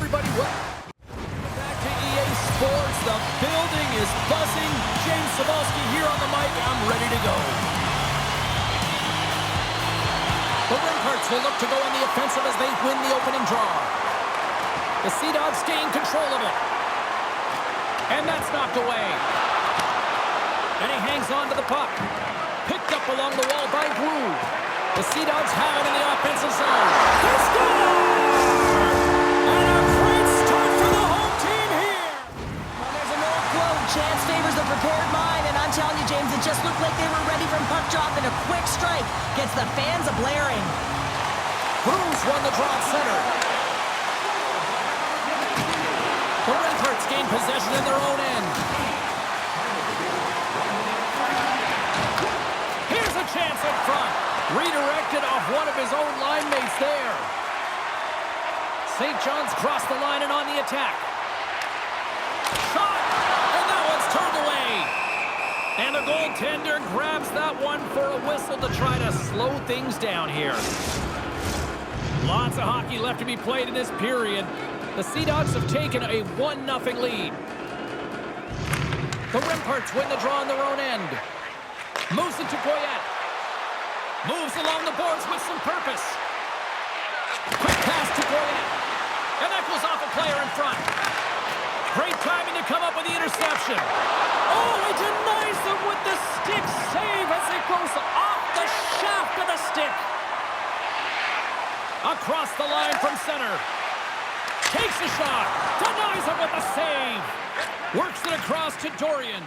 everybody. Back to EA Sports. The building is buzzing. James Cybulski here on the mic. I'm ready to go. The Remparts will look to go on the offensive as they win the opening draw. The Sea Dogs gain control of it. And that's knocked away. And he hangs on to the puck. Picked up along the wall by Wu. The Sea Dogs have it in the offensive zone. They score! And a great start for the home team here. Well, there's an old quote, chance favors the prepared mind, and I'm telling you, James, it just looked like they were ready from puck drop, and a quick strike gets the fans a-blaring. Bruce won the draw at center. The Remparts gain possession in their own end. Here's a chance up front. Redirected off one of his own line mates there. St. John's crossed the line and on the attack. Shot! And that one's turned away. And the goaltender grabs that one for a whistle to try to slow things down here. Lots of hockey left to be played in this period. The Sea Dogs have taken a 1-0 lead. The Remparts win the draw on their own end. Moves it to Poyet. Moves along the boards with some purpose. Quick pass to Poyet. And that goes off a player in front. Great timing to come up with the interception. Oh, he denies them with the stick save as it goes off the shaft of the stick. Across the line from center. Takes a shot. Denies him with the save. Works it across to Dorian.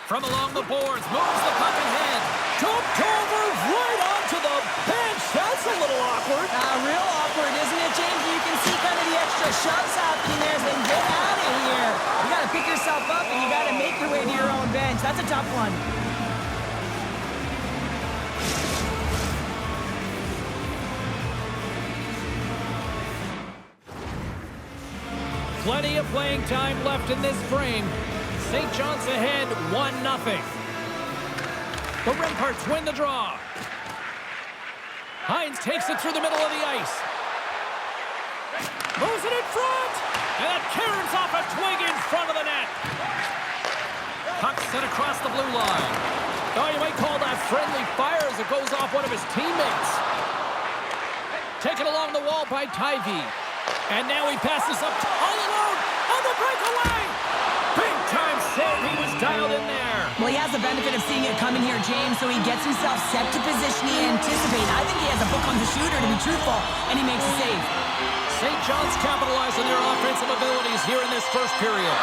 From along the boards, moves the puck ahead. Jumped over right onto the bench. That's a little awkward. Real awkward, isn't it, James? You can see kind of the extra shoves happening there saying, get out of here. You got to pick yourself up and you got to make your way to your own bench. That's a tough one. Plenty of playing time left in this frame. St. John's ahead 1-0. The Remparts win the draw. Hines takes it through the middle of the ice. Moves it in front. And it caroms off a twig in front of the net. Puck sent across the blue line. Oh, you might call that friendly fire as it goes off one of his teammates. Taken along the wall by Tyvee. And now he passes up all alone on the breakaway. Big time save. He was dialed in there. Well, he has the benefit of seeing it coming here, James, so he gets himself set to position he anticipates. I think he has a book on the shooter, to be truthful, and he makes a save. St. John's capitalized on their offensive abilities here in this first period.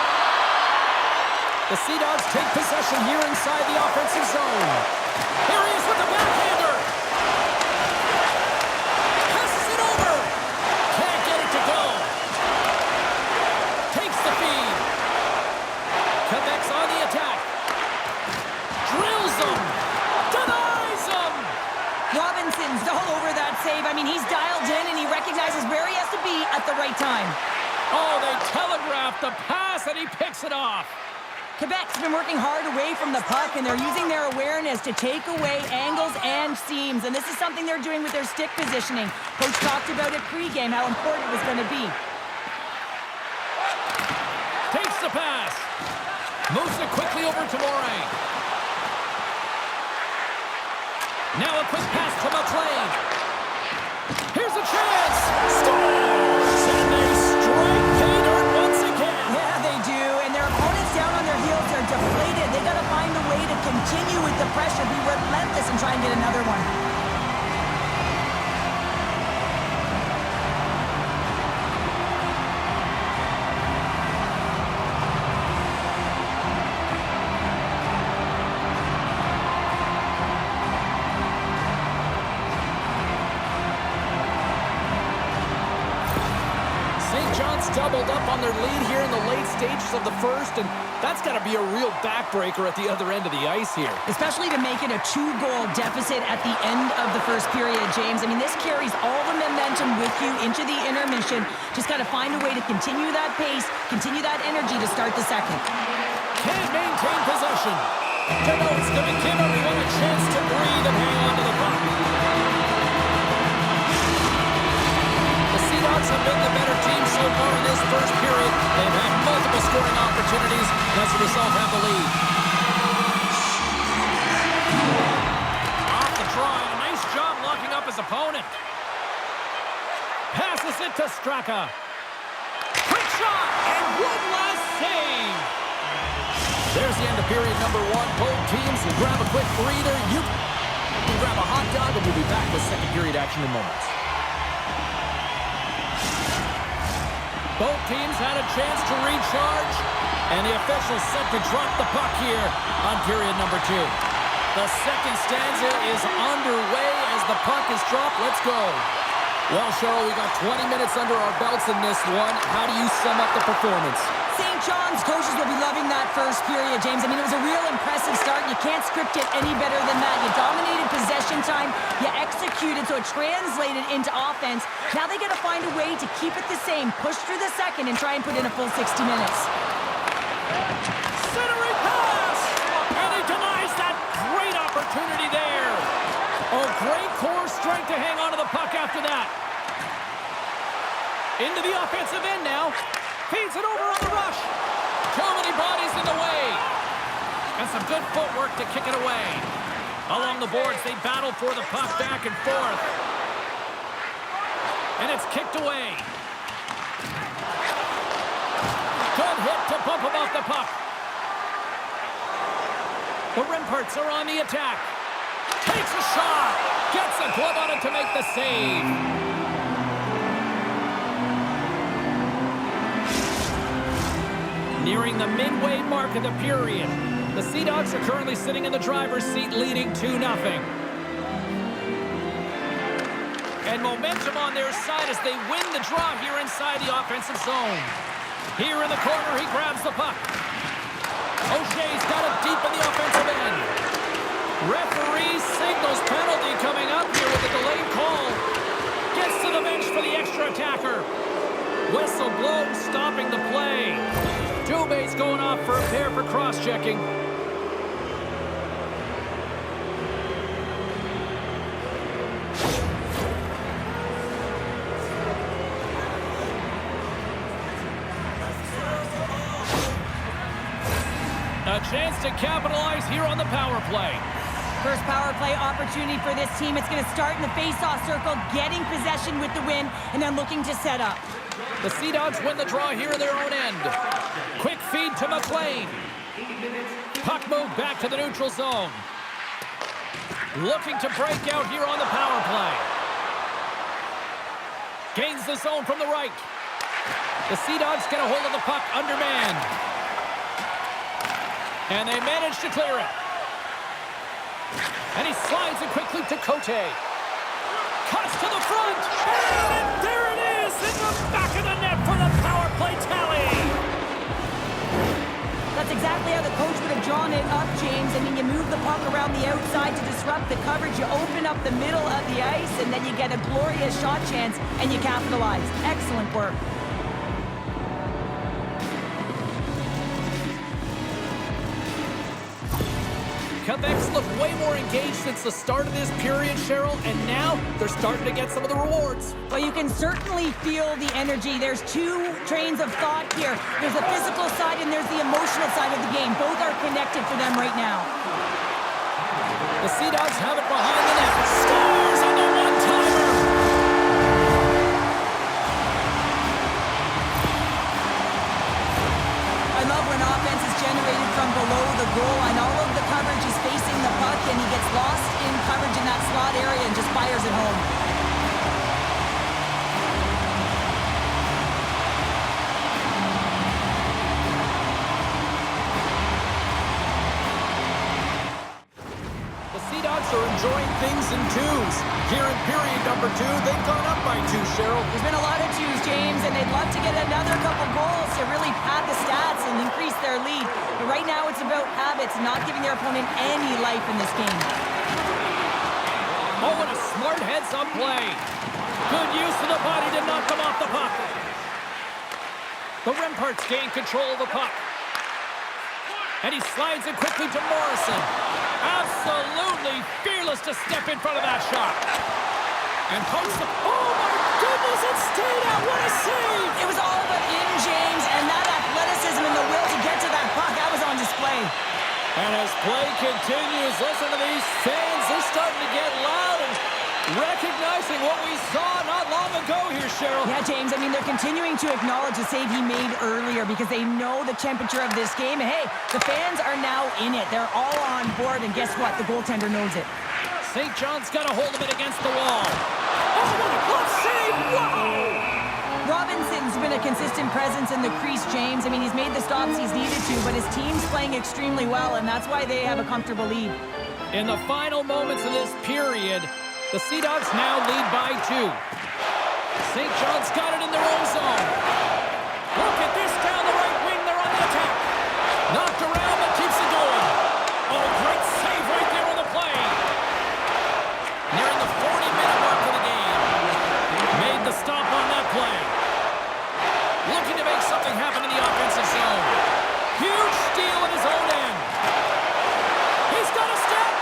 The Sea Dogs take possession here inside the offensive zone. Here he is with the backhander. Passes it over. Can't get it to go. Takes the feed. Quebec's on the attack. Drills him. Denies him. Robinson's all over that save. I mean, he's dialed in, and he recognizes where he has to be at the right time. Oh, they telegraphed the pass, and he picks it off. Quebec's been working hard away from the puck, and they're using their awareness to take away angles and seams, and this is something they're doing with their stick positioning. Coach talked about it pregame, how important it was going to be. Takes the pass. Moves it quickly over to Moray. Now a quick pass to McLean. Here's a chance. Scores! And they strike pay dirt once again. Yeah, they do, and their opponents down on their heels are deflated. They got to find a way to continue with the pressure, be relentless, and try and get another one. Doubled up on their lead here in the late stages of the first, and that's got to be a real backbreaker at the other end of the ice here. Especially to make it a 2-goal deficit at the end of the first period, James. I mean, this carries all the momentum with you into the intermission. Just got to find a way to continue that pace, continue that energy to start the second. Can't maintain possession. Denotes going to give everyone a chance to breathe and hang on to the puck. The Sea Dogs have been the better team so scoring opportunities, and as a result have the lead. Off the draw, and a nice job locking up his opponent. Passes it to Straka. Quick shot, and one last save. There's the end of period number one. Both teams will grab a quick breather. You can grab a hot dog, and we'll be back with second period action in moments. Both teams had a chance to recharge, and the officials set to drop the puck here on period number two. The second stanza is underway as the puck is dropped. Let's go. Well, Cheryl, we got 20 minutes under our belts in this one. How do you sum up the performance? St. John's coaches will be loving that first period, James. I mean, it was a real impressive start. You can't script it any better than that. You dominated possession time. You executed, so it translated into offense. Now they got to find a way to keep it the same, push through the second, and try and put in a full 60 minutes. Centering pass! And he denies that great opportunity there. Oh, great core strength to hang on to the puck after that. Into the offensive end now. Feeds it over on the rush. Too many bodies in the way. And some good footwork to kick it away. Along the boards, they battle for the puck back and forth. And it's kicked away. Good hit to bump him off the puck. The Remparts are on the attack. Takes a shot. Gets a glove on it to make the save. Nearing the midway mark of the period. The Sea Dogs are currently sitting in the driver's seat, leading 2-0. And momentum on their side as they win the draw here inside the offensive zone. Here in the corner, he grabs the puck. O'Shea's got it deep in the offensive end. Referee signals penalty coming up here with a delayed call. Gets to the bench for the extra attacker. Whistle blows, stopping the play. Dubé's going off for a pair for cross-checking. A chance to capitalize here on the power play. First power play opportunity for this team. It's going to start in the face-off circle, getting possession with the win, and then looking to set up. The Sea Dogs win the draw here in their own end. Quick feed to McLean. Puck move back to the neutral zone. Looking to break out here on the power play. Gains the zone from the right. The Sea Dogs get a hold of the puck undermanned. And they manage to clear it. And he slides it quickly to Cote. Cuts to the front. And there it is in the back of the net for the power play tally. That's exactly how the coach would have drawn it up, James. I mean, you move the puck around the outside to disrupt the coverage. You open up the middle of the ice, and then you get a glorious shot chance, and you capitalize. Excellent work. Quebec's looked way more engaged since the start of this period, Cheryl, and now they're starting to get some of the rewards. Well, you can certainly feel the energy. There's two trains of thought here. There's the physical side and there's the emotional side of the game. Both are connected for them right now. The Sea Dogs have it behind the net. Scores on the one-timer. I love when offense is generated from below the goal, and all of the coverage is facing the puck, and he gets lost in coverage in that slot area and just fires it home. The Sea Dogs are enjoying things in twos. Here in period number two, they've gone up by 2, Cheryl. There's been a lot of twos, James, and they'd love to get another couple goals to really pad the stats and increase their lead. But right now it's about habits, not giving their opponent any life in this game. Oh, what a smart heads-up play. Good use of the body to knock them off the puck. The Remparts gain control of the puck. And he slides it quickly to Morrison. Absolutely fearless to step in front of that shot. And posts it. Oh, my goodness, it stayed out. What a save. It was all but in, James, and that athleticism athleticism and the will to get to that puck. That was on display. And as play continues, listen to these fans. They're starting to get loud and recognizing what we saw not long ago here, Cheryl. Yeah, James, I mean, they're continuing to acknowledge the save he made earlier because they know the temperature of this game. And, hey, the fans are now in it. They're all on board, and guess what? The goaltender knows it. St. John's got a hold of it against the wall. Oh, what a glove save! Wow! Robinson's been a consistent presence in the crease, James. I mean, he's made the stops he's needed to, but his team's playing extremely well, and that's why they have a comfortable lead. In the final moments of this period, the Sea Dogs now lead by 2. St. John's got it in their own zone. Look at this down the right wing. They're on the attack. Knocked around, but keeps it going. Oh, great save right there on the play. Nearing the 40-minute mark of the game. Made the stop on that play. Looking to make something happen in the offensive zone. Huge steal at his own end. He's got a step.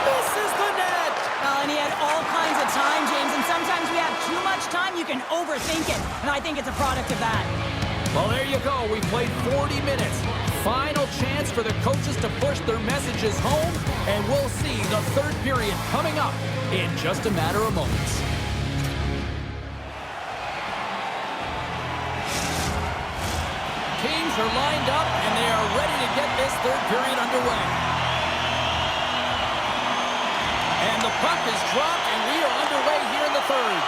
Misses the net. And he had all kinds of time, James, and sometimes we have too much time, you can overthink it, and I think it's a product of that. Well, there you go. We played 40 minutes. Final chance for the coaches to push their messages home, and we'll see the third period coming up in just a matter of moments. Teams are lined up, and they are ready to get this third period underway. And the puck is dropped, and we are underway here in the third.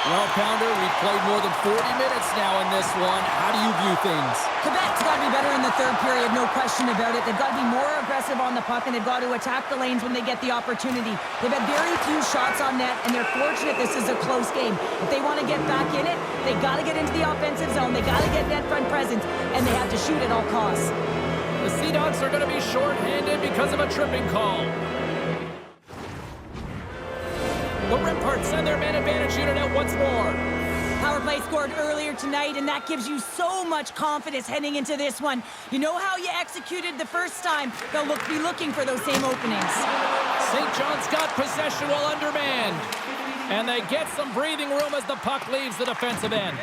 Well, Pounder, we've played more than 40 minutes now in this one. How do you view things? Quebec's got to be better in the third period, no question about it. They've got to be more aggressive on the puck, and they've got to attack the lanes when they get the opportunity. They've had very few shots on net, and they're fortunate this is a close game. If they want to get back in it, they got to get into the offensive zone. They got to get net front presence, and they have to shoot at all costs. The Sea Dogs are going to be shorthanded because of a tripping call. The Remparts send their man advantage unit out once more. Power play scored earlier tonight, and that gives you so much confidence heading into this one. You know how you executed the first time. They'll be looking for those same openings. St. John's got possession while undermanned. And they get some breathing room as the puck leaves the defensive end.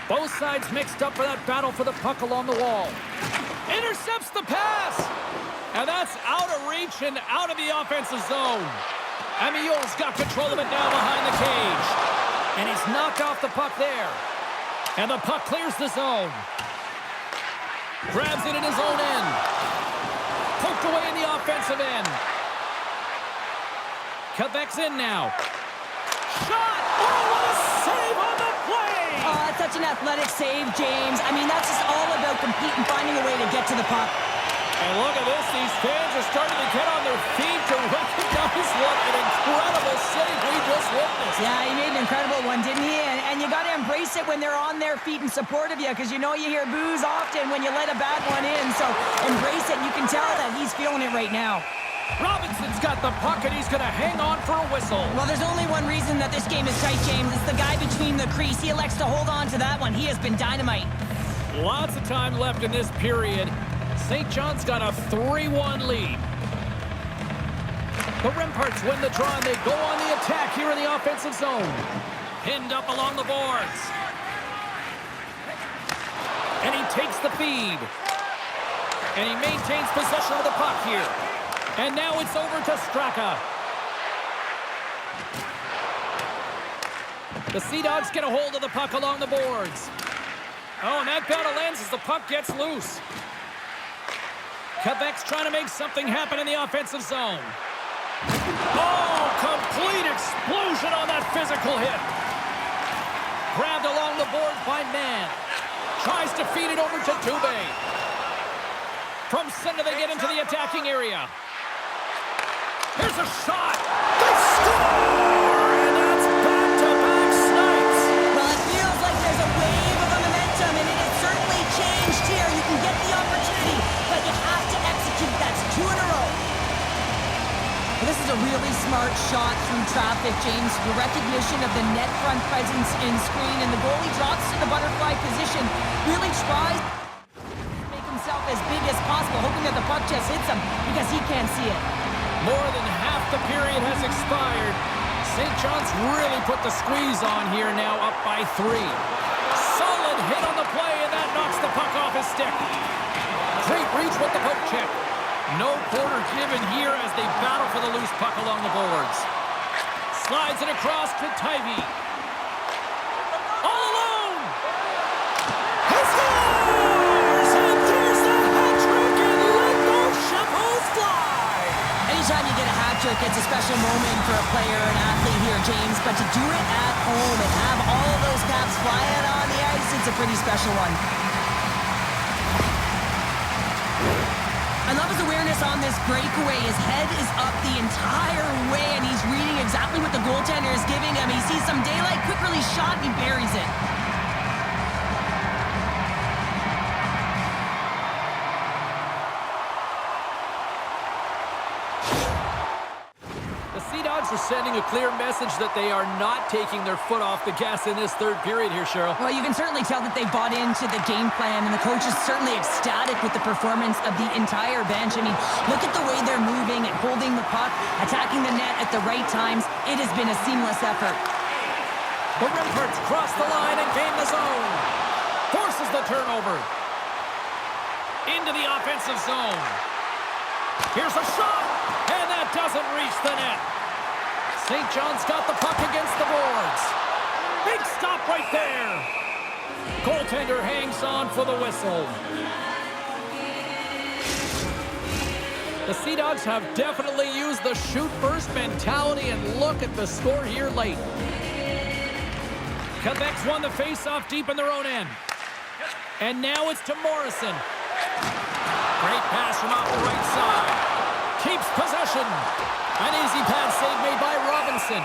Both sides mixed up for that battle for the puck along the wall. Intercepts the pass. And that's out of reach and out of the offensive zone. Amiol's got control of it now behind the cage. And he's knocked off the puck there. And the puck clears the zone. Grabs it in his own end. Poked away in the offensive end. Quebec's in now. Shot! Oh, what a save on the play! Oh, that's such an athletic save, James. I mean, that's just all about competing, finding a way to get to the puck. And look at this. These fans are starting to get on their feet to recognize what an incredible save we just witnessed. Yeah, he made an incredible one, didn't he? And you got to embrace it when they're on their feet in support of you, because you know you hear boos often when you let a bad one in. So embrace it, and you can tell that he's feeling it right now. Robinson's got the puck, and he's going to hang on for a whistle. Well, there's only one reason that this game is tight, James. It's the guy between the crease. He elects to hold on to that one. He has been dynamite. Lots of time left in this period. St. John's got a 3-1 lead. The Remparts win the draw, and they go on the attack here in the offensive zone. Pinned up along the boards. And he takes the feed. And he maintains possession of the puck here. And now it's over to Straka. The Sea Dogs get a hold of the puck along the boards. Oh, and that battle ends as the puck gets loose. Quebec's trying to make something happen in the offensive zone. Oh, complete explosion on that physical hit. Grabbed along the boards by Mann. Tries to feed it over to Dubé. From center, they get into the attacking area. Here's a shot. They score! And that's back-to-back snipes. Well, it feels like there's a wave of momentum, and it has certainly changed here. You can get the opportunity, but you have to execute. That's 2 in a row. Well, this is a really smart shot through traffic, James. The recognition of the net front presence in screen, and the goalie drops to the butterfly position. Really tries to make himself as big as possible, hoping that the puck just hits him because he can't see it. More than half the period has expired. St. John's really put the squeeze on here now, up by 3. Solid hit on the play, and that knocks the puck off his stick. Great reach with the poke check. No quarter given here as they battle for the loose puck along the boards. Slides it across to Tybee. All alone! He scores! And there's the hat trick, and let those chapeaus fly! Anytime you get a hat trick, it's a special moment for a player or an athlete here, James. But to do it at home and have all of those caps flying on the ice, it's a pretty special one. I love his awareness on this breakaway. His head is up the entire way, and he's reading exactly what the goaltender is giving him. He sees some daylight, quick release shot, and he buries it. The Sea Dogs are sending a clear message that they are not taking their foot off the gas in this third period here, Cheryl. Well, you can certainly tell that they bought into the game plan, and the coach is certainly ecstatic with the performance of the entire bench. I mean, look at the way they're moving and holding the puck, attacking the net at the right times. It has been a seamless effort. The Remparts cross the line and gain the zone. Forces the turnover. Into the offensive zone. Here's a shot, and that doesn't reach the net. St. John's got the puck against the boards. Big stop right there. Goaltender hangs on for the whistle. The Sea Dogs have definitely used the shoot-first mentality, and look at the score here late. Quebec's won the face-off deep in their own end. And now it's to Morrison. Great pass from off the right side. Keeps possession. An easy pad save made by Robinson.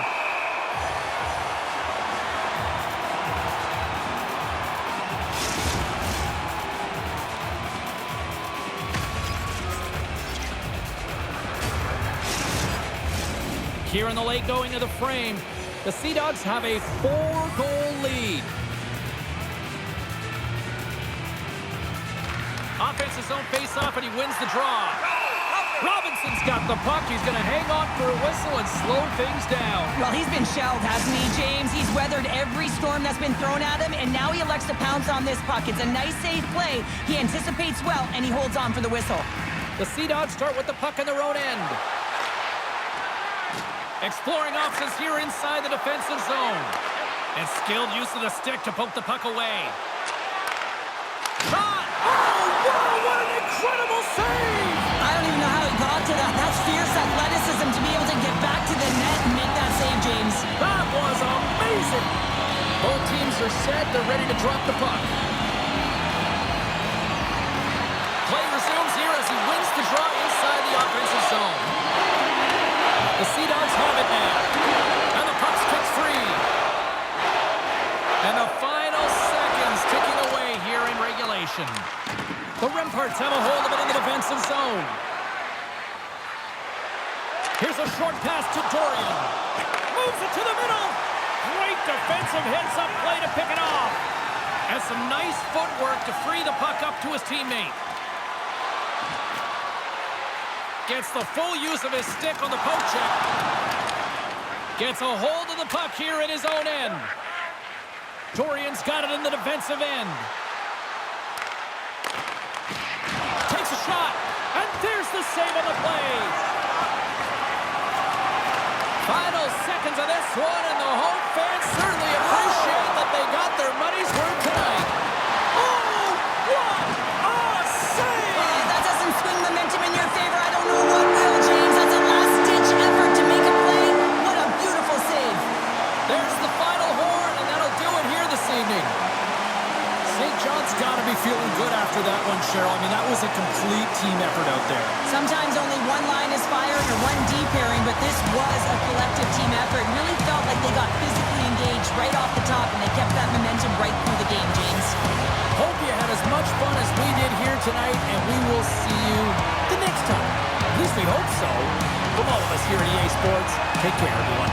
Here in the late going to the frame, the Sea Dogs have a 4-goal lead. Offensive zone face-off, and he wins the draw. Robinson's got the puck. He's going to hang on for a whistle and slow things down. Well, he's been shelled, hasn't he, James? He's weathered every storm that's been thrown at him, and now he elects to pounce on this puck. It's a nice, safe play. He anticipates well, and he holds on for the whistle. The Sea Dogs start with the puck in their own end. Exploring options here inside the defensive zone. And skilled use of the stick to poke the puck away. Shot! Oh, wow, what an incredible save! I don't even know how he got to that. That's fierce athleticism to be able to get back to the net and make that save, James. That was amazing! Both teams are set. They're ready to drop the puck. Play resumes here as he wins the draw inside the offensive zone. The Sea Dogs have it now. And the puck's kicked free. And the final seconds ticking away here in regulation. The Remparts have a hold of it in the defensive zone. Here's a short pass to Dorian. Moves it to the middle. Great defensive hits up play to pick it off. And some nice footwork to free the puck up to his teammate. Gets the full use of his stick on the poke check. Gets a hold of the puck here in his own end. Dorian's got it in the defensive end. Takes a shot, and there's the save on the play. Final seconds of this one, and the home fans certainly appreciate that they got their money's worth tonight. Oh, what a save! That doesn't swing momentum in your favor. I don't know what will, James. That's a last-ditch effort to make a play. What a beautiful save. There's the final horn, and that'll do it here this evening. St. John's got to be feeling good after that one, Cheryl. I mean, that was a complete team effort out there. Sometimes only one line is fired or one D pairing, but this was a collective team effort. It really felt like they got physically engaged right off the top, and they kept that momentum right through the game, James. Hope you had as much fun as we did here tonight, and we will see you the next time. At least we hope so. From all of us here at EA Sports, take care, everyone.